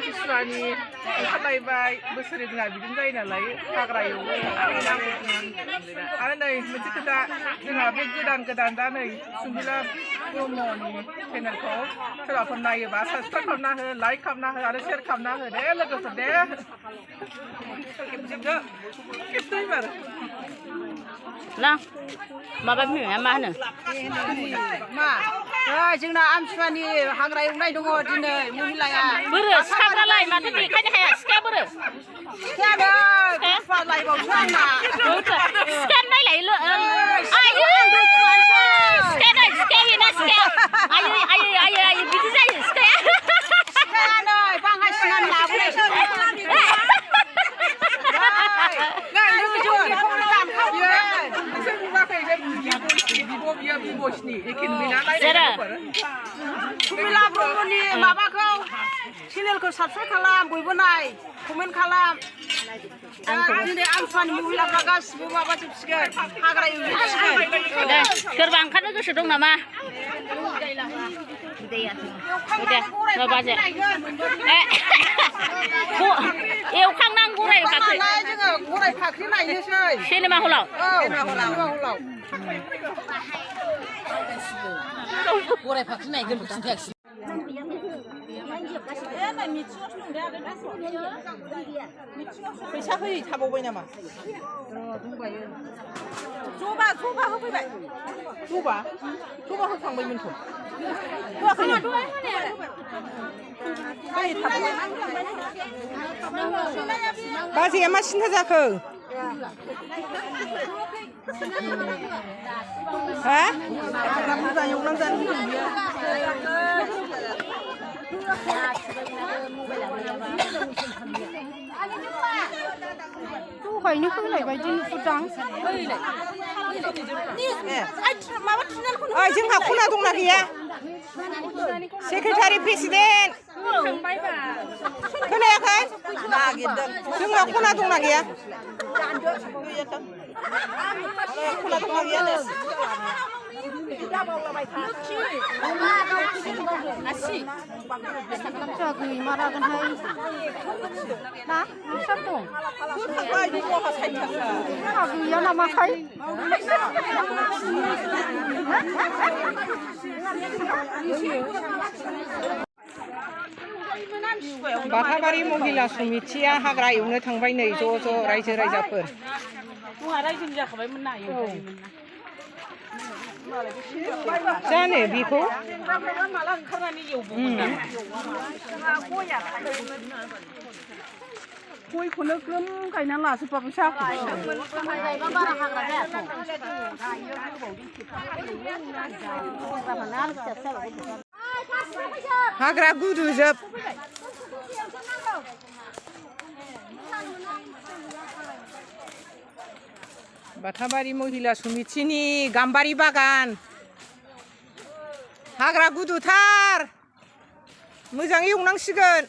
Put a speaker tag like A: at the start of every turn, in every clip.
A: आमथिसुवानि ओंखारलायबाय बोसोरै दिना बिदिनो जायो नालाय हाग्रा एवो आरो नै मोनसे खोथा जोंहा बे गोदान दा नै सुमिला ब्रह्मनि चेनेलखौ सोरबाफोर नायोबा साबसक्राइब खालामना हो लाइक खालामना हो आरो शेयार खालामना हो दे लोगोफोर दे खेबजोबदो आरो
B: ना माबा बिमाया मा होनो
C: मा जोंना आमथिसुवानि हाग्रा एवनाय दङ दिनै महिलाया
B: बोरो सिखाफ्रालाय माथो देखायनो हाया सिखाया बोरो
C: सिखायानो लायबावसो आंना
B: सिखाया नायलाय आयु सिखाया बेना सिखाया आयै बिदि जायो सिखाया
C: सिखायानो बांहा सिगां लाबोनायसो सुमिला ब्रह्मनि माबाखौ चेनेलखौ साबसक्राइब खालाम बयबो नाय कमेन्ट खालाम दिनै आमथिसुवानि महिलाफ्रा गासिबो माबाजोबसिगोन हाग्रा एवजोबसिगोन
B: सोरबा ओंखारनो गोसो दं नामा एवखांनां गराय फाख्रि
C: जोङो गराय फाख्रि नायनोसै
B: सिनेमा हलाव
C: गराय फाख्रि नायगोन फैसा होयै थाबावबाय नामा जबा होफैबाय जबा होखांबायमोनथ' बाजैया मा सिन्था जाखो हा बुरजा एवनांगोन दहायनो होनाय बायदि नुदां जोंहा खना दंना गैया सेक्रेटारि प्रेसिडेन्ट खोनायाखै जोंहा खना दंना गैया खना दंना गैया गैमारागोनहाय ना नोंस्रा दं गैया नामाखाय बाथाबारि महिला समितिया हाग्रा एवनो थांबाय नै ज' ज' रायजो राजाफोर
B: रायजोनि जाखाबायमोन ना
C: जानो बेखौ
B: माला ओंखारनानै एवबोमोन
C: गयखौनो ग्रोम गायनानै लाजोबबाबो जागौ हाग्रा गुदुजोब बाथाबारि महिला समितिनि गाम्बारि बागान हाग्रा गुदुथार मोजाङै एवनांसिगोन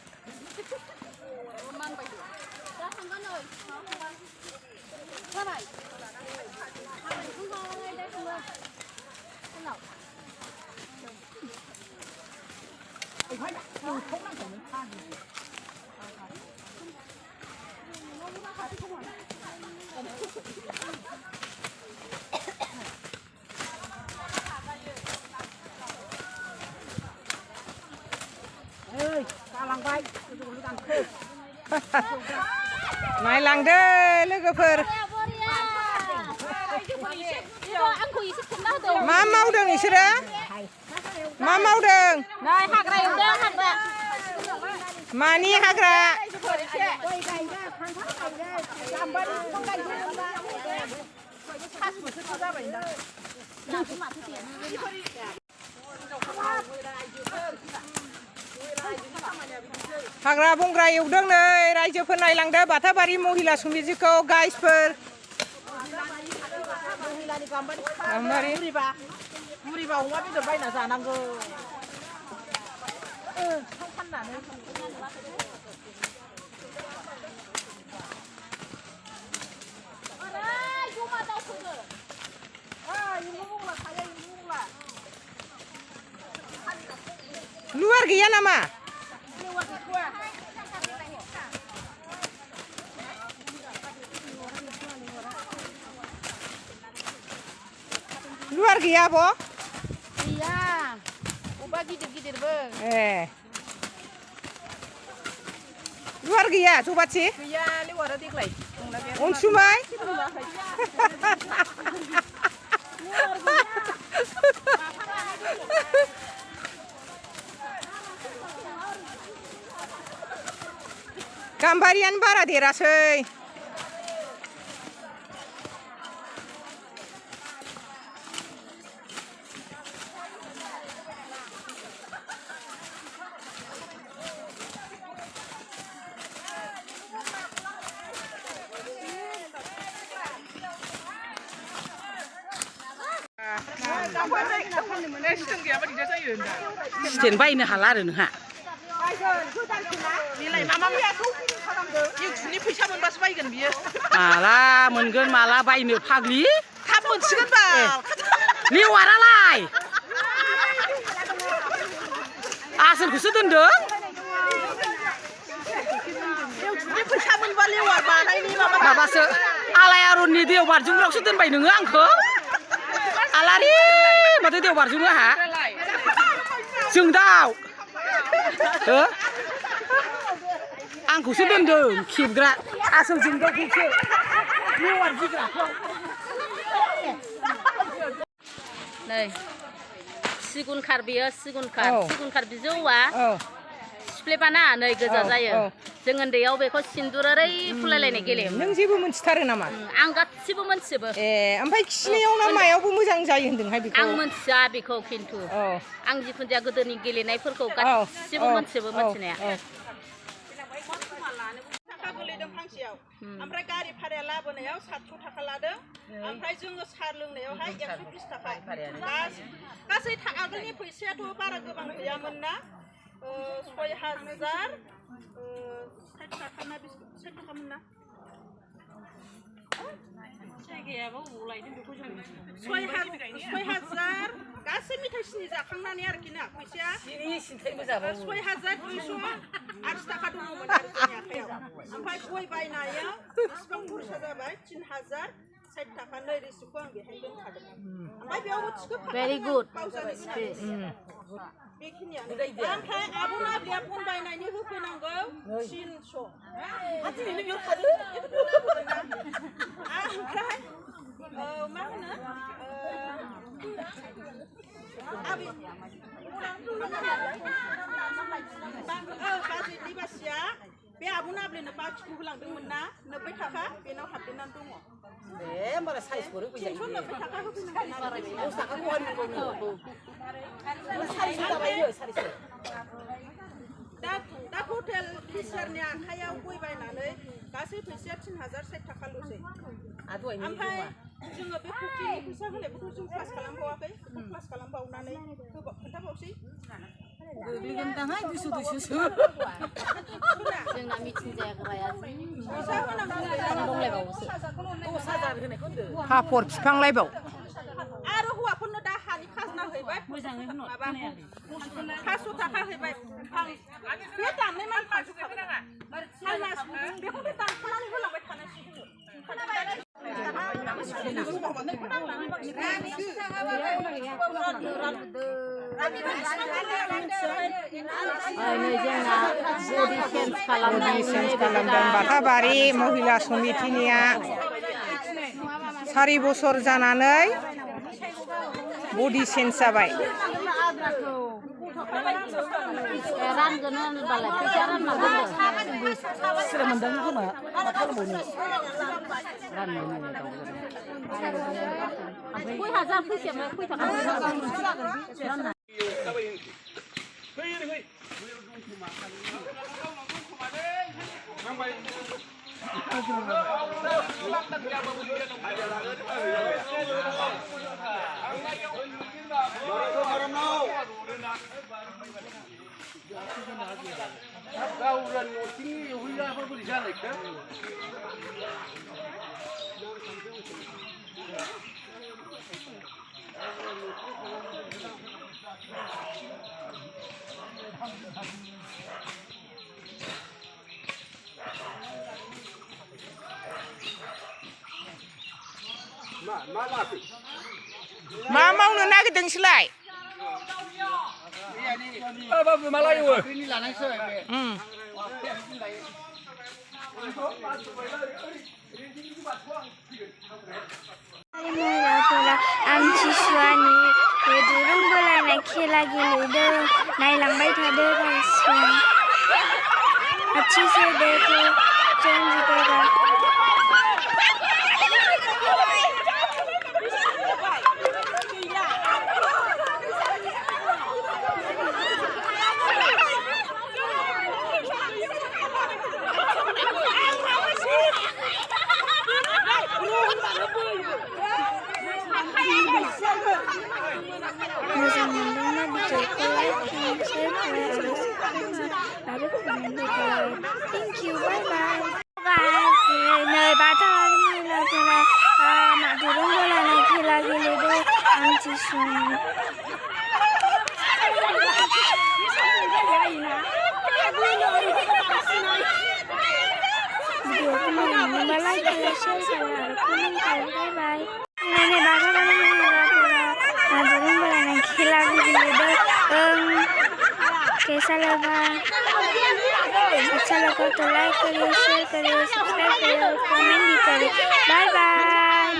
C: नायलांदो लोगोफोर मा मावदों बिसोरो मा मावदों मानि हाग्रा हाग्रा बंग्रा एवदों नै रायजोफोर नायलांदो बाथाबारि महिला समितिखौ गाइसफोर गाम्बारि बुरिबा अमा बेदर बायना जानांगौ फाननानै luar gaya nama luar gaya bo?
B: Iya. Ubah gidir-gidir be.
C: Luar gaya, coba sih.
A: Gaya luar ada diklay.
C: Unsumai. Gambarian bara derasai.
B: Sitin baयनो हाला आरो नोंहा
A: Nilai mama ini फैसा मोनबासो बायगोन बियो
B: माला मोनगोन माला बायनो फाग्लि
A: थाब मोनसिगोन बा
B: लेवारालाय आसोलखौसो दोनदों
A: फैसा मोनबा लेवार बानायनि
B: माबासो आलायारननि दैयाव बारजुमग्रायावसो दोनबाय नोङो आंखौ आलारि माथो दैयाव बारजुमो आहा जोंदाव हो आंखौसो दोनदों खेबग्रा आसोल जोंदावखौसो लेवार गिग्राखौ नै सिगुन खार बेयो सिगुन खार बिजौआ सिफ्लेबाना नै गोजा जायो जों उन्दैयाव बेखौ सिन्दुर ओरै फुलायलायनाय गेलेयोमोन
C: नों जेबो मोनथिथारो नामा
B: आं गासिबो मोनथिजोबो
C: ओमफ्राय खिनायाव ना मायावबो मोजां जायो होनदोंहाय बेखौ
B: आं मोनथिया बेखौ खिन्थु आं जिखुनु जाया गोदोनि गेलेनायफोरखौ गासिबो मोनथिजोबो मोनथिनाया
A: गोलैदों फांसेयाव ओमफ्राय गारि भाराया लाबोनायाव 700 थाखा लादों ओमफ्राय जोङो साहा लोंनायावहाय 120 थाखा गासै आगोलनि फैसायाथ' बारा गोबां गैयामोन ना 6000 60 थाखा ना 60 थाखामोन ना 6000 गासै मिथाइ सिनि जाखांनानै आरोखि ना फैसाया 6280 थाखा दङमोन आरो जोंनि आखायाव ओमफ्राय गय बायनायाव बेसेबां खरसा जाबाय 3060 थाखा नै रिसिप्टखौ आं बेहाय दोनखादों ओमफ्राय बेयावबो थिखोफादों
B: भेरि गुड
A: बेखिनियानो ओमफ्राय आब' नाब्लिया बन बायनायनि होफैनांगौ 300 दिनैनो बेयाव थादो ओमफ्राय मा होनो बाजेटनि बासिया बे आब' नाब्लिनो बाखिखौ होलांदोंमोन ना 90 थाखा बेनाव हाबदेरनानै दङ होमबालाय साइजखौ रोंबाय 90 थाखा होफैनांगोन 10 थाखा दा टटेल टिचारनि आखायाव गय बायनानै गासै फैसाया 3060 थाखाल'सै ओमफ्राय जोङो बे फुख्रिनि फैसा होनायखौथ' जों क्लास खालामबावाखै क्लास खालामबावनानै खोन्थाबावसै
B: गोग्लैगोनदांहाय 200 जोंना मिथिं जाग्राया
A: फैसा होनांगौ
B: दंलायबावोसो
A: 10,000 होनायखौ होनदों
C: हाफर बिफांलायबाव
A: आरो हौवाफोरनो दा हानि खाजोना हैबाय मोजाङै माबा 500 थाखा हैबाय बे दाननाय मान फानजोबखाबाय बेखौनो दानखानानै होलांबाय थानांसिगोन
C: बाथाबारि महिला समितिनिया 4 बोसोर जानानै बडि चेन्ज जाबाय
B: रानगोन होनबालाय फैसा रानना दोनदो सोर मोनदों खोमा मा खालामबावनो राननो 1000 फैसाया खै थाखा रानना
C: मा मावनो नागिरदों नोंसोरलाय
D: बाबु माला एवो
E: महिलाफोरा आमथिसुवानि दुरुं बोलायनाय खेला गेलेदों नायलांबाय थादों गासिबो अच्छे से देखो कौन जीतेगा मोजां मोनदोंना भिडिअखौ लाइक खालाम शेयार खालाम आरो कमेन्ट खालाम थेंक इउ बाय बाय नै बाथौ महिलाफोरा दुरुं बोलायनाय खेला गेलेदों आमथिसुवानि भिडिअखौ मोजां मोनोबा लाइक खालाम शेयार खालाम आरो कमेन्ट खालाम बाय बाय नै बाथौ महिलाफोरा दुरुं बोलायनाय खेला गेलेदों कैसा लगा अच्छा लगा तो लाइक करिए शेयर करिए सब्सक्राइब करिए और कमेंट भी करिए बाय बाय